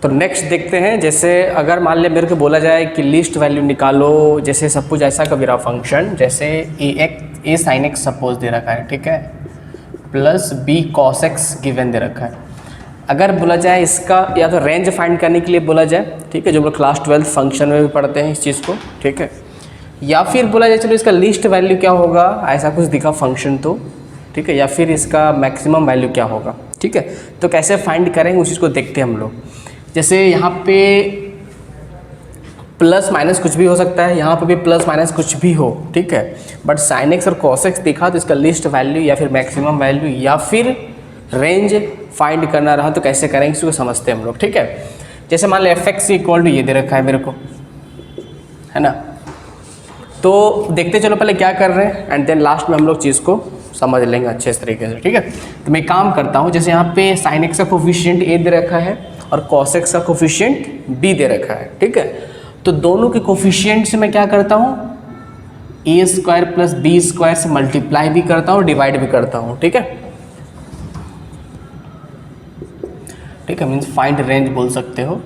तो नेक्स्ट देखते हैं, जैसे अगर मान लिया मेरे को बोला जाए कि लिस्ट वैल्यू निकालो, जैसे सपोज ऐसा का मेरा फंक्शन, जैसे ए साइन एक्स सपोज दे रखा है, ठीक है, plus b cos x given दे रखा है। अगर बोला जाए इसका या तो रेंज फाइंड करने के लिए बोला जाए, ठीक है, जो हम लोग क्लास 12 फंक्शन में भी पढ़ते हैं इस चीज़ को, ठीक है, या फिर बोला जाए चलो इसका लिस्ट वैल्यू क्या होगा, ऐसा कुछ दिखा फंक्शन तो, ठीक है, या फिर इसका मैक्सिमम वैल्यू क्या होगा, ठीक है। तो कैसे फाइंड करेंगे उस चीज़ को देखते हैं हम लोग। जैसे यहाँ पे प्लस माइनस कुछ भी हो सकता है, यहाँ पे भी प्लस माइनस कुछ भी हो, ठीक है, बट साइन एक्स और कॉस एक्स दिखा तो इसका लिस्ट वैल्यू या फिर मैक्सिमम वैल्यू या फिर रेंज फाइंड करना रहा तो कैसे करेंगे इसको समझते हैं हम लोग, ठीक है। जैसे मान लो एफ एक्स इक्वल टू ये दे रखा है मेरे को, है ना, तो देखते चलो पहले क्या कर रहे हैं एंड देन लास्ट में हम लोग चीज़ को समझ लेंगे अच्छे तरीके से, ठीक है। तो मैं काम करता हूँ, जैसे यहाँ पे साइन एक्स का कोफिशिएंट ए दे रखा है और कॉस एक्स का कोफिशिएंट बी दे रखा है, ठीक है। तो दोनों के कोफिशिएंट से मैं क्या करता हूँ, ए स्क्वायर प्लस बी स्क्वायर से मल्टीप्लाई भी करता हूँ, डिवाइड भी करता हूँ, ठीक है, ठीक है, मीन्स फाइंड रेंज बोल सकते हो,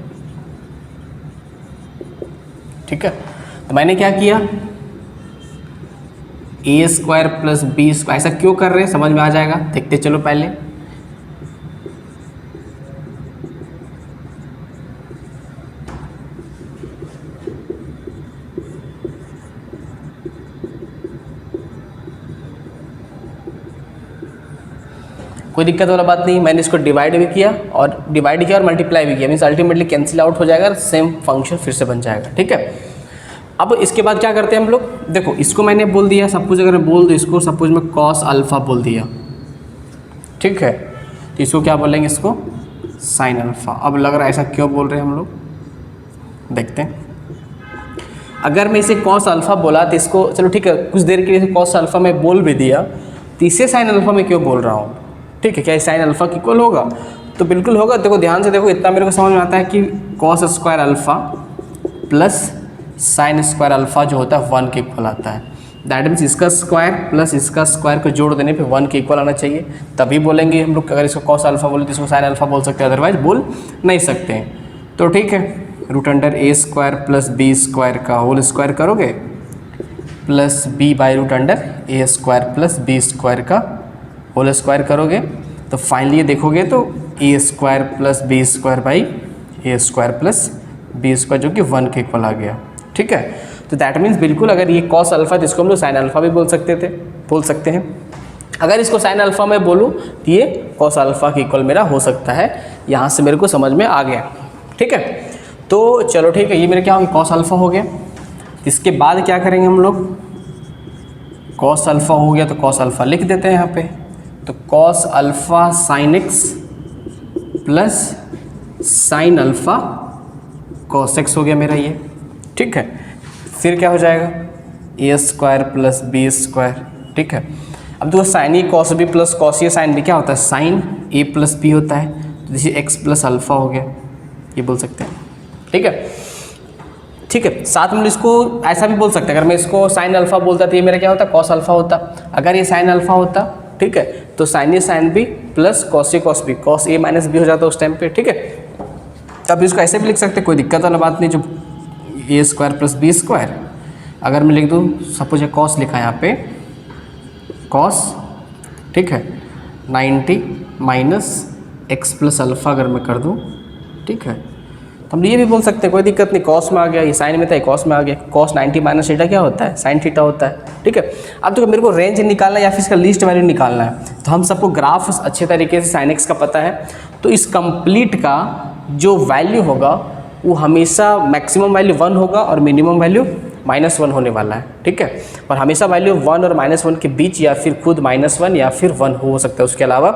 ठीक है। तो मैंने क्या किया, ए स्क्वायर प्लस बी स्क्वायर, ऐसा क्यों कर रहे हैं समझ में आ जाएगा, देखते चलो पहले। कोई दिक्कत वाला बात नहीं, मैंने इसको डिवाइड भी किया और मल्टीप्लाई भी किया, मीन्स अल्टीमेटली कैंसिल आउट हो जाएगा, सेम फंक्शन फिर से बन जाएगा, ठीक है। अब इसके बाद क्या करते हैं हम लोग, देखो इसको मैंने बोल दिया, सपोज अगर मैं बोल दूँ इसको, सपोज मैं कॉस अल्फा बोल दिया, ठीक है, तो इसको क्या बोलेंगे, इसको साइन अल्फा। अब लग रहा है ऐसा क्यों बोल रहे हैं हम लोग, देखते हैं। अगर मैं इसे कॉस अल्फा बोला तो इसको चलो ठीक है, कुछ देर के लिए कॉस अल्फा मैं बोल भी दिया, तो इसे साइन अल्फा में क्यों बोल रहा हूँ, ठीक है, क्या साइन अल्फा की इक्वल होगा, तो बिल्कुल होगा। देखो ध्यान से देखो, इतना मेरे को समझ में आता है कि cos square alpha plus sine square alpha जो होता है 1 के इक्वल आता है। दैट मीन्स इसका स्क्वायर प्लस इसका स्क्वायर को जोड़ देने पे 1 के इक्वल आना चाहिए, तभी बोलेंगे हम लोग। अगर इसको कॉस अल्फा बोले तो इसको साइन अल्फा बोल सकते हैं, अदरवाइज बोल नहीं सकते हैं। तो ठीक है, root under a square plus b square का होल स्क्वायर करोगे plus b by root under a square plus b square का होल स्क्वायर करोगे, तो फाइनली ये देखोगे तो a square plus b square by a square plus b square जो कि 1 के इक्वल आ गया, ठीक है। तो दैट मीन्स बिल्कुल अगर ये कॉस अल्फा तो इसको हम लोग साइन अल्फा भी बोल सकते हैं। अगर इसको साइन अल्फा में बोलूँ तो ये कॉस अल्फा के इक्वल मेरा हो सकता है, यहाँ से मेरे को समझ में आ गया, ठीक है। तो चलो ठीक है, ये मेरे क्या हो गया, कॉस अल्फा हो गया। इसके बाद क्या करेंगे हम लोग, कॉस अल्फा हो गया तो कॉस अल्फा लिख देते हैं यहाँ पे, तो cos alpha sign x plus sine alpha cos x हो गया मेरा ये, ठीक है। फिर क्या हो जाएगा, ए स्क्वायर प्लस बी स्क्वायर, ठीक है। अब देखो sign A cos B plus cos A sine B क्या होता है, साइन ए प्लस बी होता है, तो जैसे एक्स प्लस अल्फा हो गया, ये बोल सकते हैं, ठीक है, ठीक है। साथ में इसको ऐसा भी बोल सकते हैं, अगर मैं इसको साइन अल्फा बोलता तो ये मेरा क्या होता, कॉस अल्फा होता। अगर ये साइन अल्फा होता, ठीक है, तो sign A sine B plus cos A cos B, cos A minus B हो जाता उस टाइम पे, ठीक है। तब इसको ऐसे भी लिख सकते हैं, कोई दिक्कत वाला बात नहीं। जो ए स्क्वायर प्लस बी स्क्वायर, अगर मैं लिख दूँ, सपोज ये कॉस लिखा है यहाँ पे, कॉस, ठीक है, 90 माइनस एक्स प्लस अल्फा अगर मैं कर दूँ, ठीक है, तो हम ये भी बोल सकते हैं, कोई दिक्कत नहीं, कॉस में आ गया, ये साइन में था, कॉस में आ गया, कॉस 90 माइनस थीटा क्या होता है, साइन थीटा होता है, ठीक है। अब तो मेरे को रेंज निकालना है या फिर इसका लिस्ट वैल्यू निकालना है, तो हम सबको ग्राफ अच्छे तरीके से साइन एक्स का पता है, तो इस कंप्लीट का जो वैल्यू होगा वो हमेशा मैक्सिमम वैल्यू 1 होगा और मिनिमम वैल्यू -1 होने वाला है, ठीक है। और हमेशा वैल्यू 1 और -1 के बीच या फिर खुद -1 या फिर 1 हो सकता है, उसके अलावा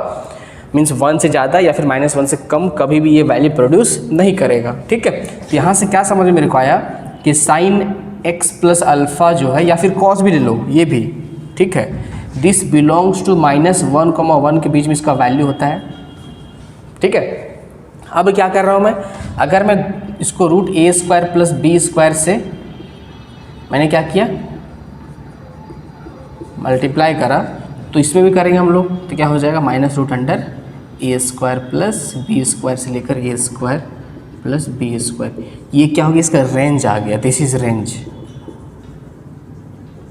मीन्स 1 से ज़्यादा या फिर -1 से कम कभी भी ये वैल्यू प्रोड्यूस नहीं करेगा, ठीक है। तो यहाँ से क्या समझ में मेरे को आया कि साइन एक्स प्लस अल्फा जो है, या फिर कॉस भी ले लो ये भी, ठीक है, दिस बिलोंग्स टू -1, 1 के बीच में इसका वैल्यू होता है, ठीक है। अब क्या कर रहा हूँ मैं, अगर मैं इसको रूट ए स्क्वायर प्लस बी स्क्वायर से मैंने क्या किया, मल्टीप्लाई करा, तो इसमें भी करेंगे हम लोग, तो क्या हो जाएगा, minus root under a square plus b square से लेकर ए स्क्वायर प्लस बी स्क्वायर, ये क्या हो गया, इसका रेंज आ गया, दिस इज रेंज।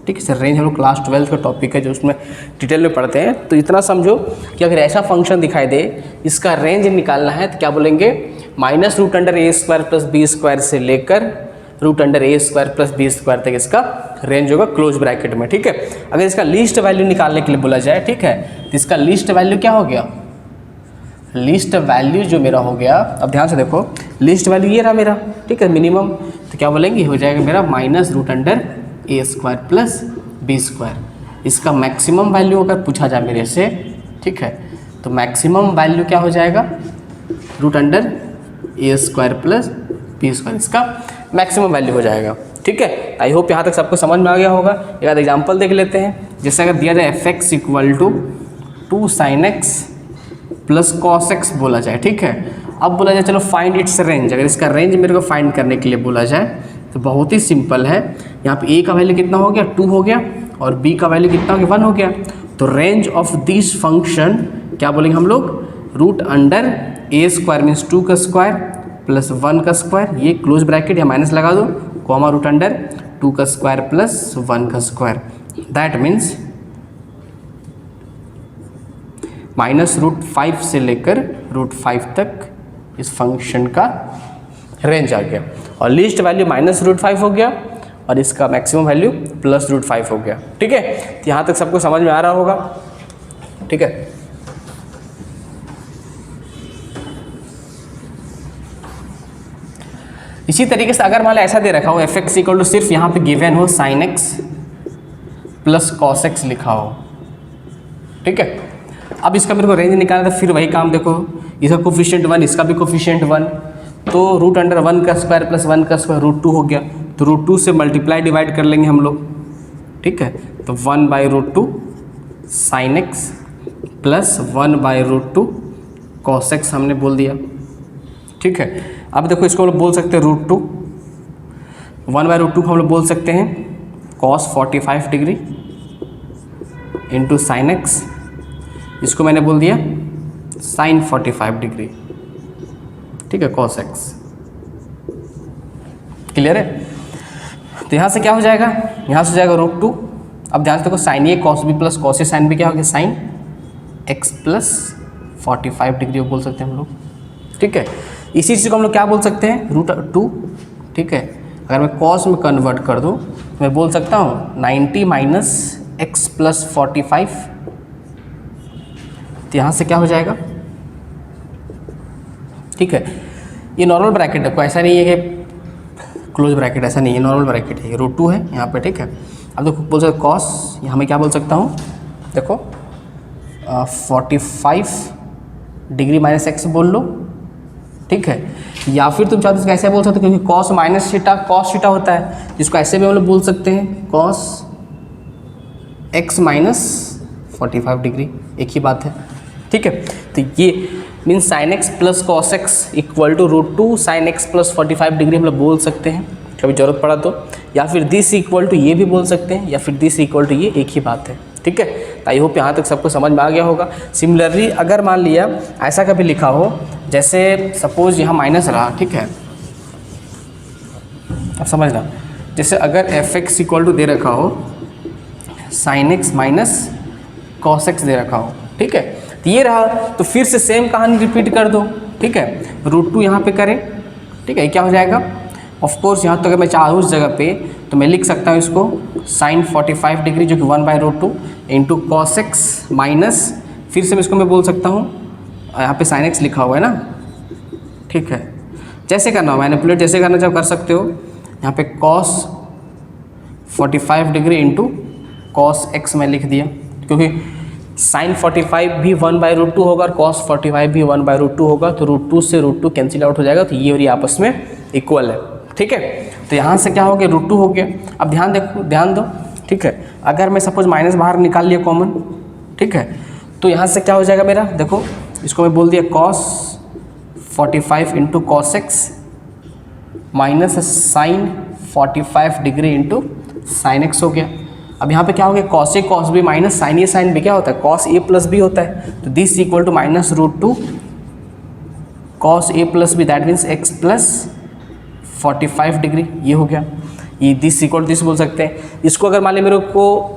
ठीक है सर, रेंज हम लोग क्लास 12 का टॉपिक है जो उसमें डिटेल में पढ़ते हैं। तो इतना समझो कि अगर ऐसा फंक्शन दिखाई दे, इसका रेंज निकालना है तो क्या बोलेंगे, minus root under a square plus b square से लेकर root under a square plus b square तक इसका रेंज होगा क्लोज ब्रैकेट में। ठीक है, अगर इसका लीस्ट वैल्यू निकालने के लिए बोला जाए, ठीक है, तो इसका लीस्ट वैल्यू क्या हो गया, लीस्ट वैल्यू जो मेरा हो गया, अब ध्यान से देखो, लीस्ट वैल्यू ये रहा मेरा, ठीक है, मिनिमम, तो क्या बोलेंगे, हो जाएगा मेरा minus root under a square plus b square. इसका मैक्सिमम वैल्यू अगर पूछा जाए मेरे से, ठीक है, तो मैक्सिमम वैल्यू क्या हो जाएगा, root under a square plus b square, इसका मैक्सिमम वैल्यू हो जाएगा। ठीक है, आई होप यहाँ तक सबको समझ में आ गया होगा। एक आध एग्जाम्पल देख लेते हैं। जैसे अगर दिया जाए f x equal to 2 sin x plus cos x बोला जाए, ठीक है, अब बोला जाए चलो फाइंड इट्स रेंज, अगर इसका रेंज मेरे को फाइंड करने के लिए बोला जाए तो बहुत ही सिंपल है। यहाँ पे a का वैल्यू कितना हो गया, 2 हो गया, और b का वैल्यू कितना हो गया, 1 हो गया। तो रेंज ऑफ दिस फंक्शन क्या बोलेंगे हम लोग, root under a square means 2 का स्क्वायर प्लस 1 का स्क्वायर, ये क्लोज ब्रैकेट या माइनस लगा दो, कॉमा रूट अंडर 2 का स्क्वायर प्लस 1 का square, that means minus root 5 से लेकर रूट 5 तक इस फंक्शन का रेंज आ गया, और लीस्ट वैल्यू माइनस रूट 5 हो गया और इसका मैक्सिमम वैल्यू प्लस रूट 5 हो गया। ठीक है, तो यहाँ तक सबको समझ में आ रहा होगा। ठीक है, इसी तरीके से अगर मान लो ऐसा दे रखा हो एफ एक्स इक्वल टू, सिर्फ यहाँ पे गिवन हो sine x plus cos x लिखा हो, ठीक है, अब इसका मेरे को रेंज निकालना था, फिर वही काम देखो, इसका कोफिशिएंट 1, इसका भी कोफिशिएंट 1, तो रूट अंडर 1 का स्क्वायर प्लस 1 का स्क्वायर रूट 2 हो गया, तो रूट 2 से मल्टीप्लाई डिवाइड कर लेंगे हम लोग। ठीक है, तो 1 by root 2 sine x plus 1 by root 2 cos x हमने बोल दिया। ठीक है, अब देखो इसको हम लोग बोल सकते हैं रूट 2, 1 बाई रूट 2 को हम लोग बोल सकते हैं cos 45 degree into sine x, इसको मैंने बोल दिया साइन 45 डिग्री। ठीक है, कॉस एक्स, क्लियर है। तो यहाँ से क्या हो जाएगा, यहाँ से हो जाएगा रूट 2, अब ध्यान से देखो sign A cos B plus cos A sine B क्या हो गया, साइन एक्स प्लस 45 डिग्री बोल सकते हैं हम लोग। ठीक है, इसी चीज़ को हम लोग क्या बोल सकते हैं, रूट 2। ठीक है, अगर मैं कॉस में कन्वर्ट कर दूँ तो मैं बोल सकता हूँ 90 माइनस एक्स प्लस 45, तो यहाँ से क्या हो जाएगा। ठीक है, ये नॉर्मल ब्रैकेट है, कोई ऐसा नहीं है कि क्लोज ब्रैकेट, ऐसा नहीं है, नॉर्मल ब्रैकेट है, ये रूट 2 है यहाँ पे। ठीक है, अब देखो बोल सकते कॉस, यहाँ मैं क्या बोल सकता हूँ, देखो 45 डिग्री माइनस एक्स बोल लो। ठीक है, या फिर तुम चाहते हो कैसे बोल सकते हो, क्योंकि cos minus theta cos theta होता है, जिसको ऐसे भी हम लोग बोल सकते हैं कॉस एक्स माइनस 45 डिग्री, एक ही बात है। ठीक है, तो ये means sine x plus cos x equal to root 2 sine x plus 45 degree हम लोग बोल सकते हैं कभी ज़रूरत पड़ा तो, या फिर दिस इक्वल टू ये भी बोल सकते हैं, या फिर दिस इक्वल टू ये, एक ही बात है। ठीक है, आई होप यहाँ तक सबको समझ में आ गया होगा। सिमिलरली अगर मान लिया ऐसा कभी लिखा हो, जैसे सपोज यहाँ माइनस रहा, ठीक है, अब समझना, जैसे अगर एफ एक्स इक्वल टू दे रखा हो sine x minus cos x दे रखा हो, ठीक है, तो ये रहा, तो फिर से सेम कहानी रिपीट कर दो। ठीक है, रूट 2 यहाँ पे करें, ठीक है, क्या हो जाएगा, ऑफ कोर्स यहाँ तो अगर मैं चाहूँ उस जगह पे तो मैं लिख सकता हूँ इसको साइन 45 डिग्री जो कि 1 by root 2 into cos x minus, फिर से इसको मैं बोल सकता हूँ, यहाँ पे साइन एक्स लिखा हुआ है ना। ठीक है, जैसे करना हो मैनिपुलेट, जैसे करना चाहो कर सकते हो, यहाँ पे cos 45 degree into cos x मैं लिख दिया, क्योंकि साइन 45 भी 1 बाई रूट 2 होगा और कॉस 45 भी 1 बाई रूट 2 होगा, तो रूट 2 से रूट 2 कैंसिल आउट हो जाएगा, तो ये और ये आपस में इक्वल है। ठीक है, तो यहाँ से क्या हो गया, रूट 2 हो गया। अब ध्यान दो, ठीक है, अगर मैं सपोज माइनस बाहर निकाल लिया कॉमन, ठीक है, तो यहाँ से क्या हो जाएगा मेरा, देखो इसको मैं बोल दिया cos 45 into cos x minus sine 45 degree into sine x हो गया। अब यहाँ पे क्या हो गया, cos A cos B minus sine A sine B क्या होता है, कॉस ए प्लस बी होता है, तो this equal to minus root 2 cos A plus B that means x plus 45 degree, ये हो गया। ये दिस इक्वल दिस बोल सकते हैं। इसको अगर मान लीजिए मेरे को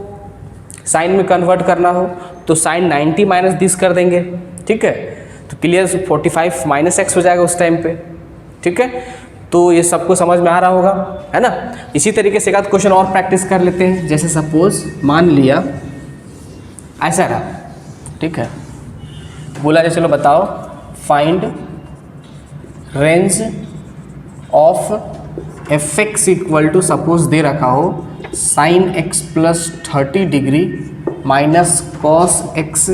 साइन में कन्वर्ट करना हो तो साइन 90 माइनस दिस कर देंगे, ठीक है। तो क्लियर 45 माइनस एक्स हो जाएगा उस टाइम पे, ठीक है। तो ये सबको समझ में आ रहा होगा, है ना। इसी तरीके से एक आध क्वेश्चन और प्रैक्टिस कर लेते हैं। जैसे सपोज मान लिया ऐसा रहा, ठीक है। बोला जैसे चलो बताओ find range of f x equal to suppose दे रखा हो sine x plus 30 degree minus cos x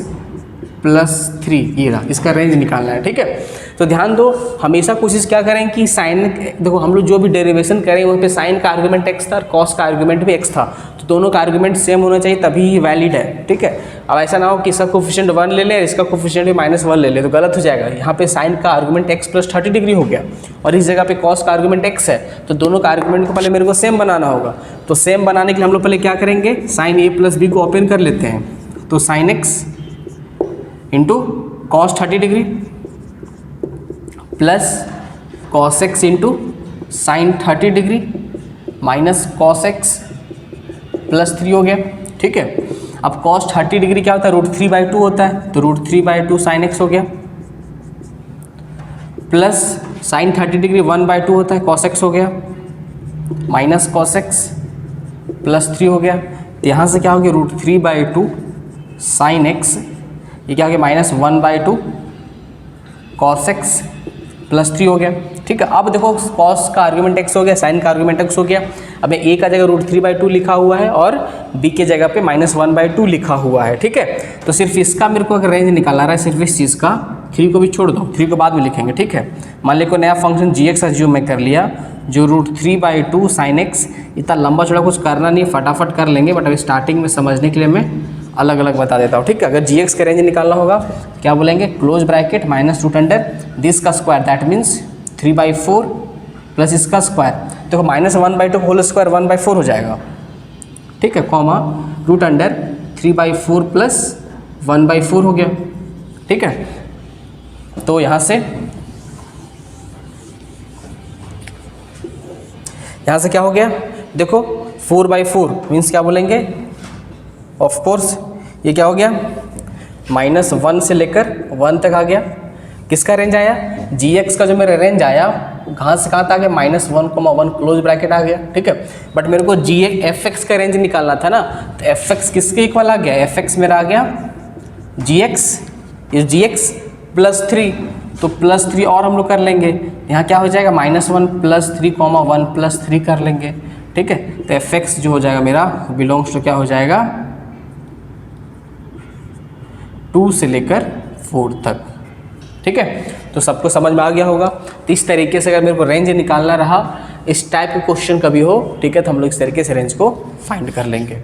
plus 3, ये रहा, इसका रेंज निकालना है, ठीक है। तो ध्यान दो, हमेशा कोशिश क्या करें कि साइन, देखो हम लोग जो भी डेरिवेशन करें वहाँ पे साइन का आर्गुमेंट एक्स था और कॉस का आर्गुमेंट भी एक्स था, तो दोनों का आर्गुमेंट सेम होना चाहिए तभी ही वैलिड है, ठीक है। अब ऐसा ना हो कि इसका कोफिशिएंट 1 ले लें, इसका कोफिशिएंट भी -1 ले लें, तो गलत हो जाएगा। यहाँ पे साइन का आर्गुमेंट एक्स प्लस 30 डिग्री हो गया और इस जगह पे कॉस का आर्गुमेंट एक्स है, तो दोनों का आर्गुमेंट को पहले मेरे को सेम बनाना होगा। तो सेम बनाने के लिए हम लोग पहले क्या करेंगे, साइन ए प्लस बी को ओपन कर लेते हैं। तो sine x into cos 30 degree plus cos x into sine 30 degree minus cos x plus 3 हो गया, ठीक है। अब कॉस 30 डिग्री क्या होता है, √3/2 होता है, तो √3/2 साइन एक्स हो गया, प्लस साइन 30 डिग्री 1/2 होता है, कॉस एक्स हो गया, माइनस कॉस एक्स प्लस 3 हो गया। तो यहाँ से क्या हो गया, √3/2 साइन एक्स, ये क्या हो गया -1/2 कॉस एक्स प्लस 3 हो गया, ठीक है। अब देखो कॉस का आर्गुमेंट एक्स हो गया, साइन का आर्गुमेंट एक्स हो गया। अब ए का जगह √3/2 लिखा हुआ है और बी के जगह पे -1/2 लिखा हुआ है, ठीक है। तो सिर्फ इसका मेरे को अगर रेंज निकालना रहा है, सिर्फ इस चीज़ का, 3 को भी छोड़ दो, 3 को बाद में लिखेंगे, ठीक है। मान ली कोई नया फंक्शन gx अज्यूम मैं कर लिया, जो √3/2 साइन एक्स, इतना लंबा चौड़ा कुछ करना नहीं, फटाफट कर लेंगे, बट अभी स्टार्टिंग में समझने के लिए मैं अलग अलग बता देता हूँ, ठीक है। अगर gx का रेंज निकालना होगा क्या बोलेंगे, क्लोज ब्रैकेट -√अंडर दिस का स्क्वायर दैट मीन्स 3/4 प्लस इसका स्क्वायर, देखो -1/2 होल स्क्वायर 1/4 हो जाएगा, ठीक है, कॉमा √अंडर 3/4 प्लस 1/4 हो गया, ठीक है। तो यहाँ से क्या हो गया, देखो 4/4 मीन्स क्या बोलेंगे, ऑफ कोर्स ये क्या हो गया, -1 से लेकर 1 तक आ गया। किसका रेंज आया, gx का जो मेरा रेंज आया कहाँ से कहाँ तक आ गया, -1,1 क्लोज ब्रैकेट आ गया, ठीक है। बट मेरे को fx का रेंज निकालना था ना, तो fx किसके इक्वल आ गया, fx मेरा आ गया gx प्लस 3, तो +3 और हम लोग कर लेंगे, यहाँ क्या हो जाएगा -1 + 3, 1 + 3 कर लेंगे, ठीक है। तो fx जो हो जाएगा मेरा बिलोंग्स टू क्या हो जाएगा, 2 से लेकर 4 तक, ठीक है। तो सबको समझ में आ गया होगा। तो इस तरीके से अगर मेरे को रेंज निकालना रहा, इस टाइप के क्वेश्चन कभी हो, ठीक है, तो हम लोग इस तरीके से रेंज को फाइंड कर लेंगे।